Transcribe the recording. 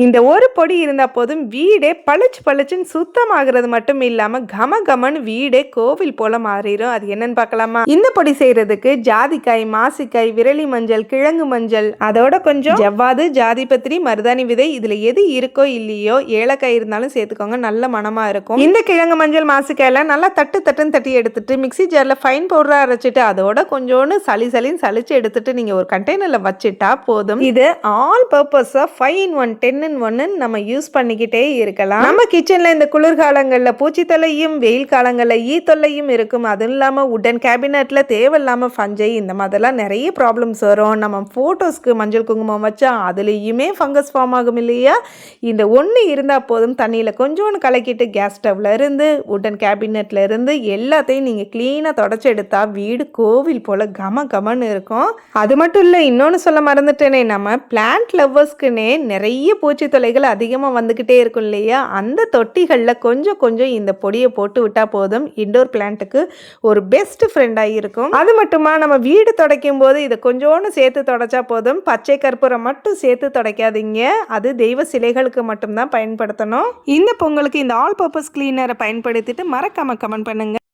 இந்த ஒரு பொடி இருந்தா போதும் வீடே பளிச்சு பளிச்சுன்னு சுத்தமாகிறது மட்டும் இல்லாம கம கமன்னு வீடே கோவில் போல மாறிடும். அது என்னன்னு பார்க்கலாமா? இந்த பொடி செய்யறதுக்கு ஜாதிக்காய், மாசிக்காய், விரலி மஞ்சள், கிழங்கு மஞ்சள், அதோட கொஞ்சம் ஜவ்வாது, ஜாதிபத்திரி, மருதாணி விதை, இதுல எது இருக்கோ இல்லையோ ஏலக்காய் இருந்தாலும் சேர்த்துக்கோங்க, நல்ல மனமா இருக்கும். இந்த கிழங்கு மஞ்சள், மாசிக்காய் எல்லாம் நல்லா தட்டு தட்டுன்னு தட்டி எடுத்துட்டு மிக்சி ஜார்ல ஃபைன் பவுடரா அரைச்சிட்டு அதோட கொஞ்சோன்னு சளின்னு சளிச்சு எடுத்துட்டு நீங்க ஒரு கண்டெய்னர்ல வச்சுட்டா போதும். இது ஆல் பர்பஸா 5 in 1 10 in 1 நம்ம யூஸ் பண்ணிக்கிட்டே இருக்கலாம். நம்ம கிச்சன்ல இந்த குளிர்காலங்கள்ல பூச்சி தொல்லையும் வெயில் காலங்கள்ல ஈ தொல்லையும் இருக்கும். அதுவும் இல்லாம உடன் கேபினெட்ல தேவையில்லாம ஃபஞ்சை இந்த மாதிரிலாம் நிறைய ப்ராப்ளம்ஸ் வரும். நம்ம போட்டோஸ்க்கு மஞ்சள் குங்குமம் வச்சா அதுலேயுமே ஃபங்கஸ் ஃபார்ம் ஆகும் இல்லையா? இந்த ஒன்று இருந்தால் போதும், தண்ணியில் கொஞ்சோன்னு கலக்கிட்டு கேஸ் ஸ்டவ்ல இருந்து உடன் கேபினெட்ல இருந்து எல்லாத்தையும் நீங்கள் க்ளீனாக தொடச்சி எடுத்தா வீடு கோவில் போல கம கமன்னு இருக்கும். அது மட்டும் இல்லை, இன்னொன்று சொல்ல மறந்துட்டேனே, நம்ம பிளான்ட் லவ்வர்ஸ்க்குன்னே நிறைய பூச்சி தொல்லைகள் அதிகமாக வந்துக்கிட்டே இருக்கும் இல்லையா? அந்த தொட்டிகளில் கொஞ்சம் கொஞ்சம் இந்த பொடியை போட்டு விட்டால் போதும், இண்டோர் பிளான்ட்டுக்கு ஒரு பெஸ்ட் ஃப்ரெண்டாக இருக்கும். அது மட்டுமா, நம்ம வீடு துடைக்கும் போது இதை கொஞ்சோன்னு சேர்த்து தொடச்சா போதும். பச்சை கற்பூரம் மட்டும் சேர்த்து துடைக்காதீங்க, அது தெய்வ சிலைகளுக்கு மட்டும்தான் பயன்படுத்தணும். இந்த பொங்கலுக்கு இந்த ஆல் பர்பஸ் கிளீனரை பயன்படுத்திட்டு மறக்காம கமெண்ட் பண்ணுங்க.